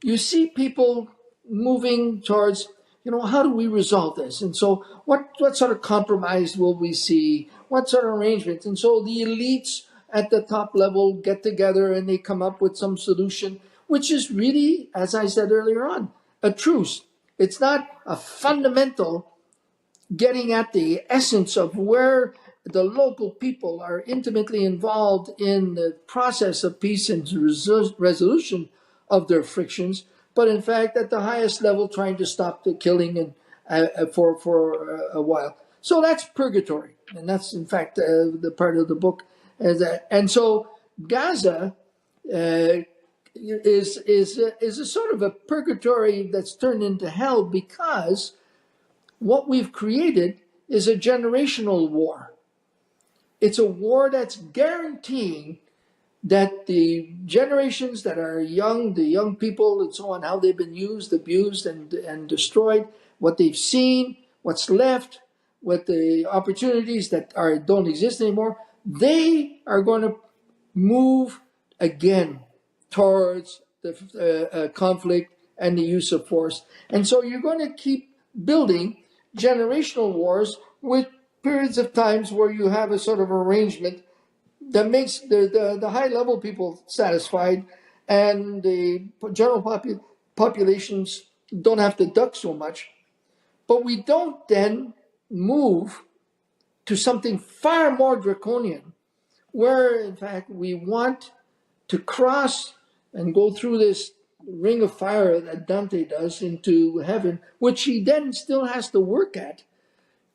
you see people moving towards, how do we resolve this? And so what sort of compromise will we see? What sort of arrangements? And so the elites at the top level get together and they come up with some solution, which is really, as I said earlier on, a truce. It's not a fundamental getting at the essence of where the local people are intimately involved in the process of peace and resolution of their frictions, but in fact at the highest level trying to stop the killing and for a while. So that's purgatory, and that's in fact the part of the book. And so Gaza is a sort of a purgatory that's turned into hell, because what we've created is a generational war. It's a war that's guaranteeing that the generations that are young, the young people and so on, how they've been used, abused, and destroyed, what they've seen, what's left, what the opportunities that don't exist anymore, they are going to move again towards the conflict and the use of force. And so you're going to keep building generational wars with periods of times where you have a sort of arrangement that makes the high level people satisfied, and the general populations don't have to duck so much. But we don't then move to something far more draconian, where in fact we want to cross and go through this ring of fire that Dante does into heaven, which he then still has to work at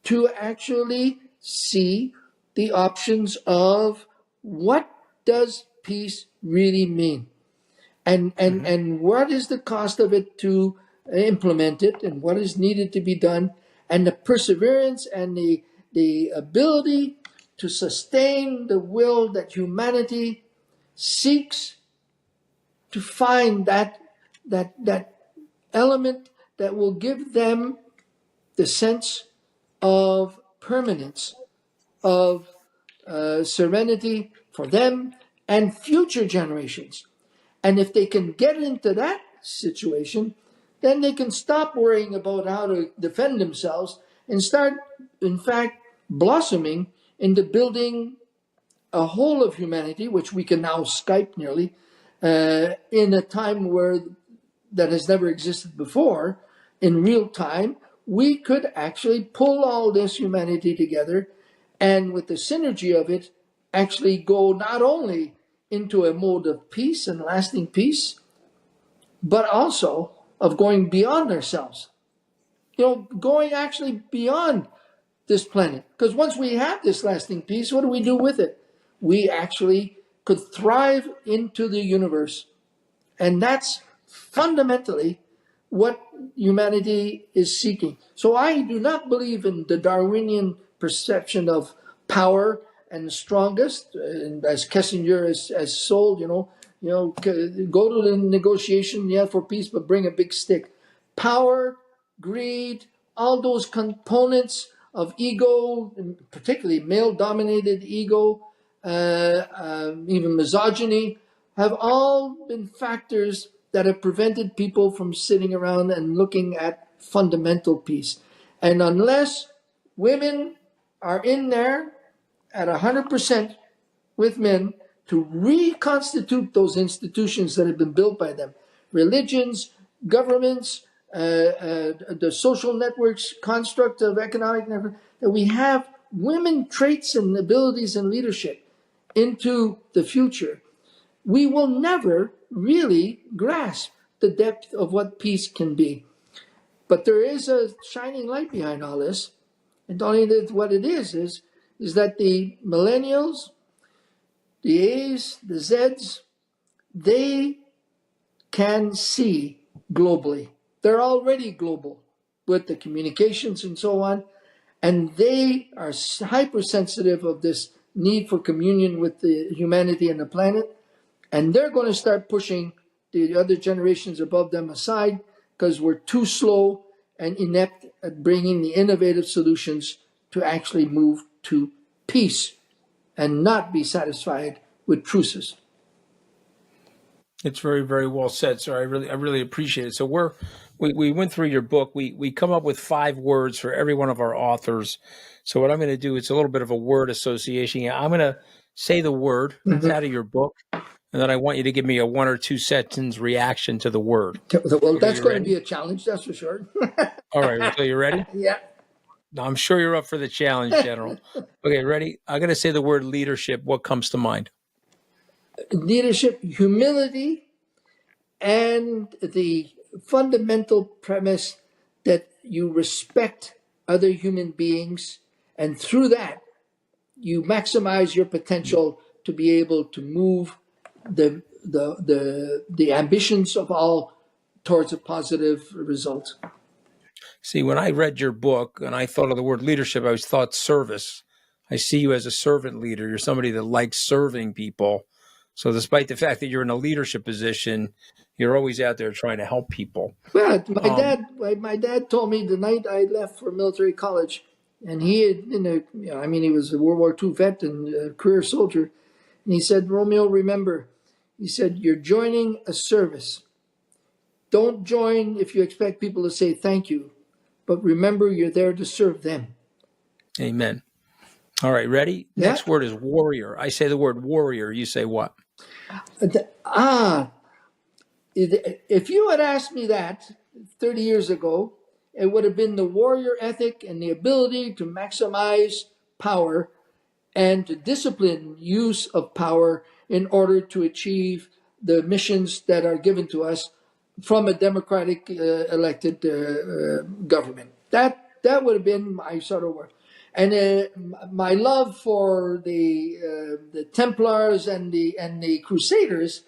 to actually see the options of what does peace really mean, and what is the cost of it to implement it, and what is needed to be done, and the perseverance and the ability to sustain the will that humanity seeks to find that element that will give them the sense of permanence, of serenity for them and future generations. And if they can get into that situation, then they can stop worrying about how to defend themselves and start, in fact, blossoming into building a whole of humanity, which we can now Skype nearly, in a time where that has never existed before. In real time, we could actually pull all this humanity together, and with the synergy of it, actually go not only into a mode of peace and lasting peace, but also of going beyond ourselves. Going actually beyond this planet. Because once we have this lasting peace, what do we do with it? We actually could thrive into the universe. And that's fundamentally what humanity is seeking. So I do not believe in the Darwinian perception of power and the strongest, and as Kissinger has sold, go to the negotiation, for peace, but bring a big stick. Power, greed, all those components of ego, particularly male-dominated ego, even misogyny, have all been factors that have prevented people from sitting around and looking at fundamental peace. And unless women are in there at 100% with men to reconstitute those institutions that have been built by them, religions, governments, the social networks, construct of economic network, that we have women traits and abilities and leadership into the future, we will never really grasp the depth of what peace can be. But there is a shining light behind all this. And only what it is that the millennials, the A's, the Z's, they can see globally. They're already global with the communications and so on. And they are hypersensitive of this need for communion with the humanity and the planet. And they're going to start pushing the other generations above them aside because we're too slow and inept at bringing the innovative solutions to actually move to peace and not be satisfied with truces. It's very, very well said, sir. I really appreciate it. So we went through your book. We come up with 5 words for every one of our authors. So what I'm going to do, it's a little bit of a word association. I'm going to say the word that's out of your book, and then I want you to give me a 1 or 2 sentence reaction to the word. Well, that's going to be a challenge, that's for sure. All right, so you ready? Yeah. No, I'm sure you're up for the challenge, General. Okay, ready? I'm going to say the word leadership. What comes to mind? Leadership, humility, and the fundamental premise that you respect other human beings, and through that, you maximize your potential to be able to move the ambitions of all towards a positive result. See, when I read your book and I thought of the word leadership, I always thought service. I see you as a servant leader. You're somebody that likes serving people. So despite the fact that you're in a leadership position, you're always out there trying to help people. Well, my dad told me the night I left for military college, and he had, he was a World War II vet and a career soldier, and he said, "Romeo, remember," he said, "you're joining a service. Don't join if you expect people to say thank you, but remember you're there to serve them." Amen. All right, ready? Yeah. Next word is warrior. I say the word warrior. You say what? If you had asked me that 30 years ago, it would have been the warrior ethic and the ability to maximize power and to discipline use of power in order to achieve the missions that are given to us from a democratic elected government. That would have been my sort of work. And my love for the Templars and the Crusaders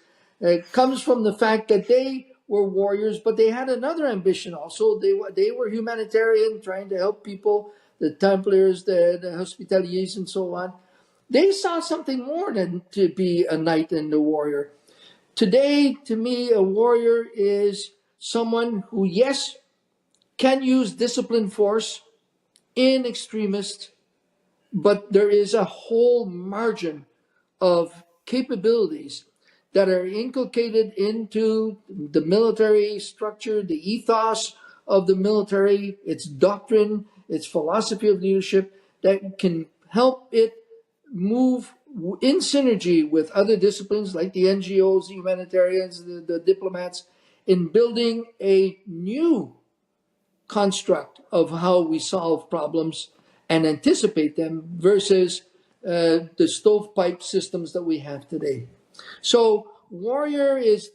comes from the fact that they were warriors, but they had another ambition also. They were humanitarian, trying to help people. The Templars, the Hospitaliers, and so on. They saw something more than to be a knight and a warrior. Today, to me, a warrior is someone who, yes, can use disciplined force in extremist, but there is a whole margin of capabilities that are inculcated into the military structure, the ethos of the military, its doctrine, its philosophy of leadership, that can help it move in synergy with other disciplines like the NGOs, the humanitarians, the diplomats, in building a new construct of how we solve problems and anticipate them versus the stovepipe systems that we have today. So warrior is,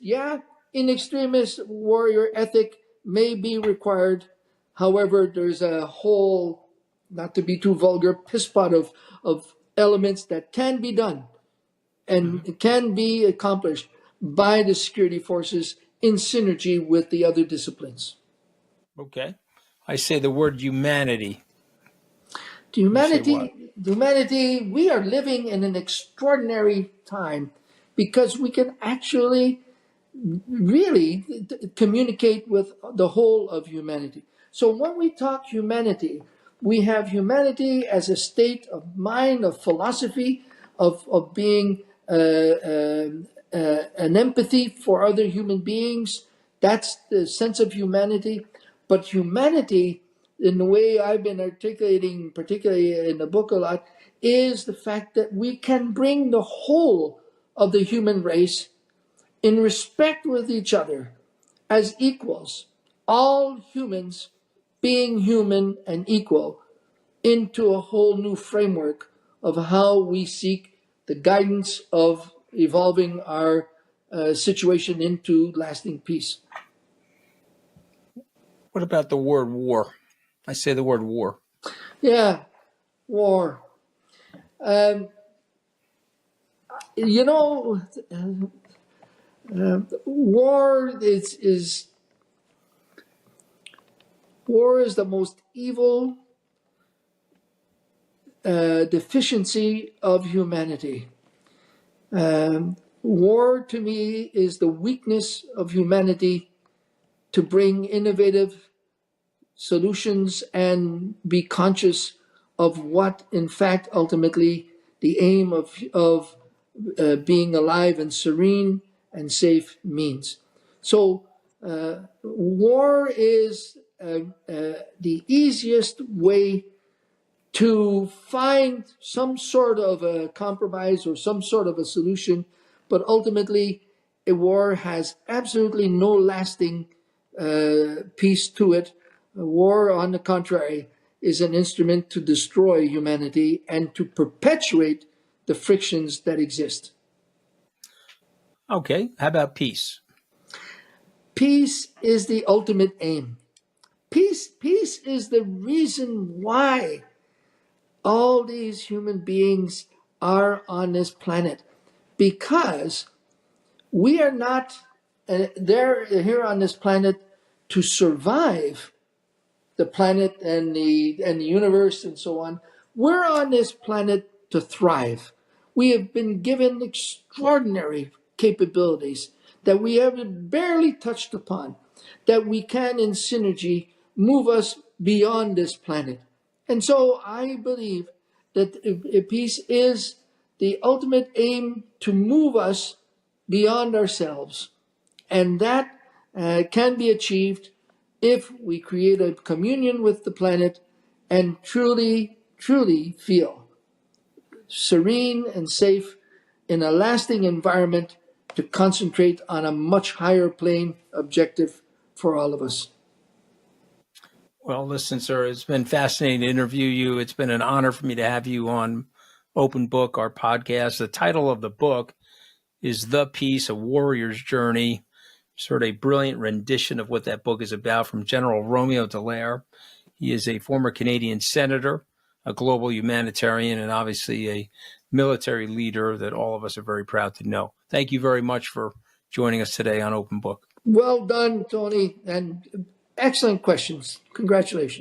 in extremis, warrior ethic may be required. However, there's a whole, not to be too vulgar, piss pot of elements that can be done and can be accomplished by the security forces in synergy with the other disciplines. Okay. I say the word humanity. Humanity, we are living in an extraordinary time because we can actually really communicate with the whole of humanity. So when we talk humanity, we have humanity as a state of mind, of philosophy, of being an empathy for other human beings. That's the sense of humanity. But humanity, in the way I've been articulating, particularly in the book a lot, is the fact that we can bring the whole of the human race in respect with each other as equals, all humans being human and equal, into a whole new framework of how we seek the guidance of evolving our situation into lasting peace. What about the word war? I say the word war. Yeah, war. You know, war is war is the most evil deficiency of humanity. War, to me, is the weakness of humanity to bring innovative solutions and be conscious of what, in fact, ultimately the aim of being alive and serene and safe means. So, war is the easiest way to find some sort of a compromise or some sort of a solution, but ultimately a war has absolutely no lasting peace to it. A war, on the contrary, is an instrument to destroy humanity and to perpetuate the frictions that exist. Okay. How about peace? Peace is the ultimate aim. Peace is the reason why all these human beings are on this planet, because we are not they're here on this planet to survive the planet and the universe and so on. We're on this planet to thrive. We have been given extraordinary capabilities that we have barely touched upon, that we can in synergy move us beyond this planet. And so I believe that peace is the ultimate aim to move us beyond ourselves. And that can be achieved if we create a communion with the planet and truly, truly feel serene and safe in a lasting environment to concentrate on a much higher plane objective for all of us. Well, listen, sir, it's been fascinating to interview you. It's been an honor for me to have you on Open Book, our podcast. The title of the book is The Peace, A Warrior's Journey, sort of a brilliant rendition of what that book is about from General Romeo Dallaire. He is a former Canadian senator, a global humanitarian, and obviously a military leader that all of us are very proud to know. Thank you very much for joining us today on Open Book. Well done, Tony, and excellent questions. Congratulations.